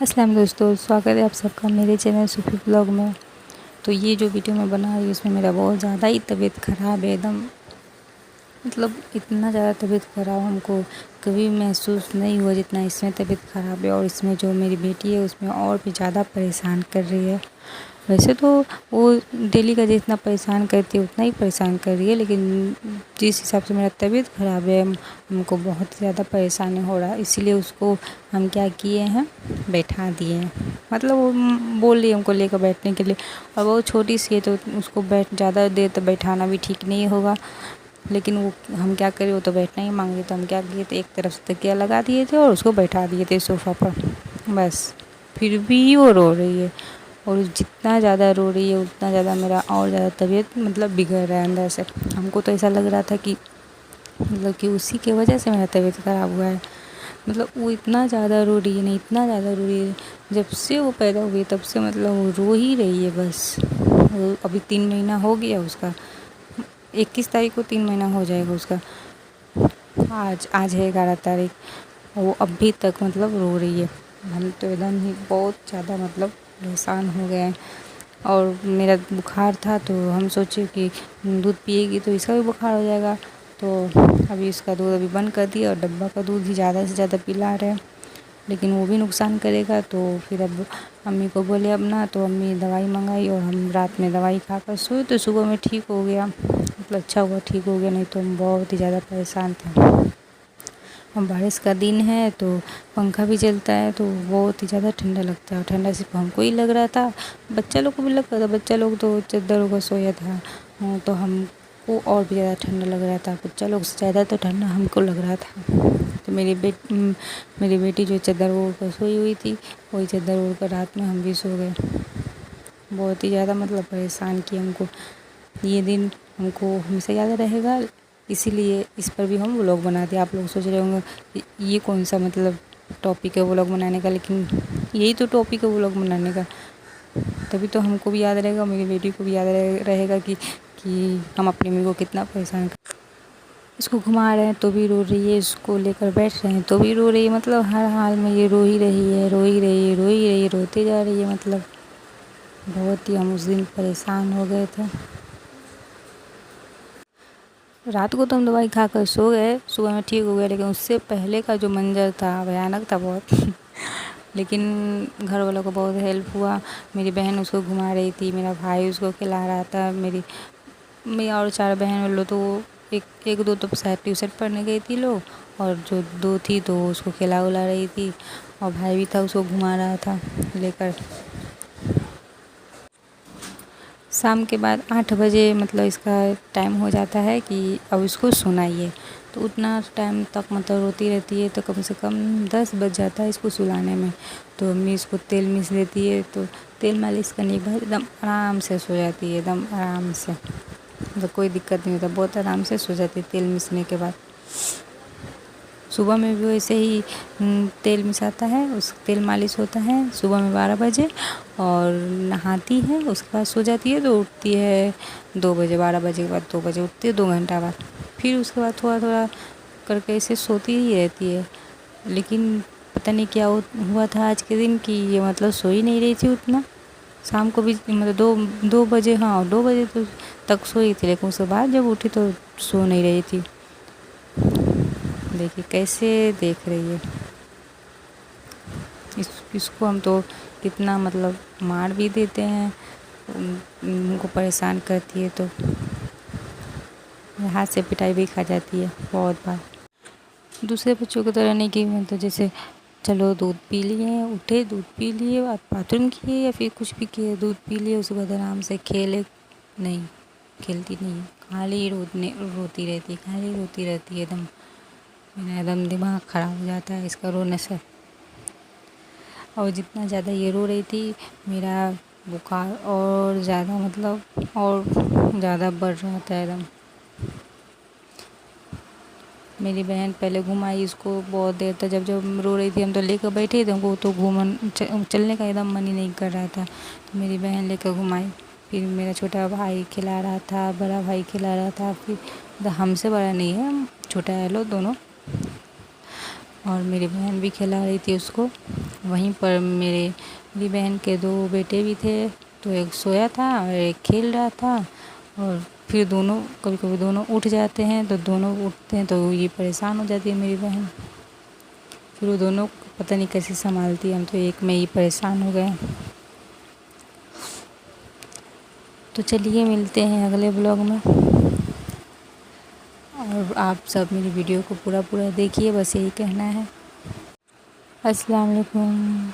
السلام دوستو، سواگت ہے آپ سب کا میرے چینل صوفی بلاگ میں۔ تو یہ جو ویڈیو میں بنا رہی ہوں اس میں میرا بہت زیادہ ہی طبیعت خراب ہے، ایک دم مطلب اتنا زیادہ طبیعت خراب ہم کو کبھی محسوس نہیں ہوا جتنا اس میں طبیعت خراب ہے۔ اور اس میں جو میری بیٹی ہے اس میں اور بھی زیادہ پریشان کر رہی ہے۔ ویسے تو وہ ڈیلی کا جتنا پریشان کرتی ہے اتنا ہی پریشان کر رہی ہے، لیکن جس حساب سے میرا طبیعت خراب ہے ہم کو بہت زیادہ پریشانی ہو رہا ہے، اسی لیے اس کو ہم کیا کیے ہیں، بیٹھا دیے ہیں۔ مطلب وہ بول رہی ہے ہم کو لے کر بیٹھنے کے لیے، اور وہ چھوٹی سی ہے تو اس کو زیادہ دیر تو بیٹھانا بھی ٹھیک نہیں ہوگا، لیکن وہ ہم کیا کریں، وہ تو بیٹھنا ہی مانگ رہی تو ہم کیا کیے تھے، ایک طرف سے تکیہ لگا دیے تھے اور اس کو بیٹھا دیے تھے صوفہ پر، بس پھر بھی وہ رو رہی ہے۔ اور جتنا زیادہ رو رہی ہے اتنا زیادہ میرا اور زیادہ طبیعت مطلب بگڑ رہا ہے اندر سے۔ ہم کو تو ایسا لگ رہا تھا کہ اسی کی وجہ سے میرا طبیعت خراب ہوا ہے۔ مطلب وہ اتنا زیادہ رو رہی ہے، نہیں اتنا زیادہ رو رہی ہے، جب سے وہ پیدا ہوئی تب سے مطلب وہ رو ہی رہی ہے بس۔ وہ ابھی 3 مہینہ ہو گیا اس کا، 21 تاریخ کو 3 مہینہ ہو جائے گا اس کا، آج ہے 11 تاریخ، وہ ابھی تک مطلب رو رہی ہے۔ ہم تو ایک دم ہی بہت زیادہ مطلب پریشان ہو گئے ہیں۔ اور میرا بخار تھا تو ہم سوچے کہ دودھ پیے گی تو اس کا بھی بخار ہو جائے گا، تو ابھی اس کا دودھ ابھی بند کر دیا اور ڈبہ کا دودھ ہی زیادہ سے زیادہ پلا رہے ہیں، لیکن وہ بھی نقصان کرے گا۔ تو پھر اب امی کو بولے اب نہ، تو امی دوائی منگائی اور ہم رات میں دوائی کھا کر سوئے تو صبح میں ٹھیک ہو گیا، مطلب اچھا ہوا، ٹھیک ہو گیا، نہیں تو ہم بہت ہی زیادہ پریشان تھے۔ اب بارش کا دن ہے تو پنکھا بھی چلتا ہے تو بہت ہی زیادہ ٹھنڈا لگتا ہے، اور ٹھنڈا صرف ہم کو ہی لگ رہا تھا، بچہ لوگ کو بھی لگ رہا تھا، بچہ لوگ تو چادر کا سویا تھا، تو ہم کو اور بھی زیادہ ٹھنڈا لگ رہا تھا، بچہ لوگ سے زیادہ تو ٹھنڈا ہم کو لگ رہا تھا۔ تو میری بیٹی جو چادر اوڑھ کر سوئی ہوئی تھی وہی چادر اوڑھ کر رات میں ہم بھی سو گئے۔ بہت ہی زیادہ مطلب پریشان کیا ہم کو، یہ دن ہم کو ہمیشہ یاد رہے گا، اسی لیے اس پر بھی ہم ولاگ بناتے ہیں۔ آپ لوگ سوچ رہے ہوں گے یہ کون سا مطلب ٹاپک ہے ولاگ بنانے کا، لیکن یہی تو ٹاپک ہے ولاگ بنانے کا، تبھی تو ہم کو بھی یاد رہے گا، میری بیٹی کو بھی یاد رہے گا کہ ہم اپنی امی کو کتنا پریشان کریں۔ اس کو گھما رہے ہیں تو بھی رو رہی ہے، اس کو لے کر بیٹھ رہے ہیں تو بھی رو رہی ہے، مطلب ہر حال میں یہ رو ہی رہی ہے، رو ہی رہی ہے، رو ہی رہی ہے، روتے جا رہی ہے۔ مطلب بہت ہی ہم اس دن پریشان ہو گئے تھے۔ رات کو تو ہم دوائی کھا کر سو گئے، صبح میں ٹھیک ہو گیا، لیکن اس سے پہلے کا جو منظر تھا بھیانک تھا بہت۔ لیکن گھر والوں کو بہت ہیلپ ہوا، میری بہن اس کو گھما رہی تھی، میرا بھائی اس کو کھلا رہا تھا، میری اور 4 بہن لوگ تو ایک دو تو شاید ٹیوشن پڑھنے گئی تھی لوگ، اور جو 2 تھی تو اس کو کھلا ولا رہی تھی، اور بھائی بھی تھا اس کو گھما رہا تھا لے کر۔ شام کے بعد 8 بجے مطلب اس کا ٹائم ہو جاتا ہے کہ اب اس کو سنائیے، تو اتنا ٹائم تک مطلب روتی رہتی ہے، تو کم سے کم 10 بج جاتا ہے اس کو سلانے میں۔ تو امی اس کو تیل مس دیتی ہے، تو تیل مالش کرنے کے بعد ایک دم آرام سے سو جاتی ہے، ایک دم آرام سے، مطلب کوئی دقت نہیں ہوتا، بہت آرام سے سو جاتی ہے تیل مسنے کے بعد۔ صبح میں بھی ویسے ہی تیل مساتا ہے، اس تیل مالش ہوتا ہے صبح میں 12 بجے، اور نہاتی ہے، اس کے بعد سو جاتی ہے، تو اٹھتی ہے 2 بجے، 12 بجے کے بعد 2 بجے اٹھتی ہے، 2 گھنٹہ بعد، پھر اس کے بعد تھوڑا تھوڑا کر کے ایسے سوتی ہی رہتی ہے۔ لیکن پتہ نہیں کیا ہوا تھا آج کے دن کہ یہ مطلب سو ہی نہیں رہی تھی اتنا، شام کو بھی مطلب 2 بجے، ہاں 2 بجے تک سوئی تھی، لیکن اس کے بعد جب اٹھی تو سو نہیں رہی تھی۔ دیکھیے کیسے دیکھ رہی ہے، اس کو ہم تو کتنا مطلب مار بھی دیتے ہیں، ان کو پریشان کرتی ہے تو ہاتھ سے پٹائی بھی کھا جاتی ہے بہت بار۔ دوسرے بچوں کی طرح نہیں کہ تو جیسے چلو دودھ پی لیے، اٹھے دودھ پی لیے، باتھ روم کیے یا پھر کچھ بھی کیے، دودھ پی لیے، اس کے بعد آرام سے کھیلے، نہیں کھیلتی نہیں ہے، خالی روتی رہتی ہے، خالی روتی رہتی ہے، ایک دم میرا ایک دم دماغ خراب ہو جاتا ہے اس کا رونے سے۔ اور جتنا زیادہ یہ رو رہی تھی میرا بخار اور زیادہ مطلب اور زیادہ بڑھ رہا تھا ایک دم۔ میری بہن پہلے گھمائی اس کو بہت دیر تک، جب رو رہی تھی ہم تو لے کر بیٹھے تھے، ہم کو تو چلنے کا ایک دم من ہی نہیں کر رہا تھا، تو میری بہن لے کر گھمائی، پھر میرا چھوٹا بھائی کھلا رہا تھا، بڑا بھائی کھلا رہا تھا، پھر ہم سے بڑا نہیں ہے، چھوٹا ہے لوگ دونوں، اور میری بہن بھی کھلا رہی تھی اس کو. وہیں پر میری بہن کے 2 بیٹے بھی تھے، تو ایک سویا تھا اور ایک کھیل رہا تھا. اور پھر دونوں کبھی کبھی دونوں اٹھ جاتے ہیں، تو دونوں اٹھتے ہیں تو یہ پریشان ہو جاتی ہے میری بہن. پھر وہ دونوں پتہ نہیں کیسے سنبھالتی ہے، ہم تو ایک میں ہی پریشان ہو گئے. تو چلیے ملتے ہیں اگلے بلاگ میں، اور آپ سب میری ویڈیو کو پورا دیکھیے، بس یہی کہنا ہے. السلام علیکم.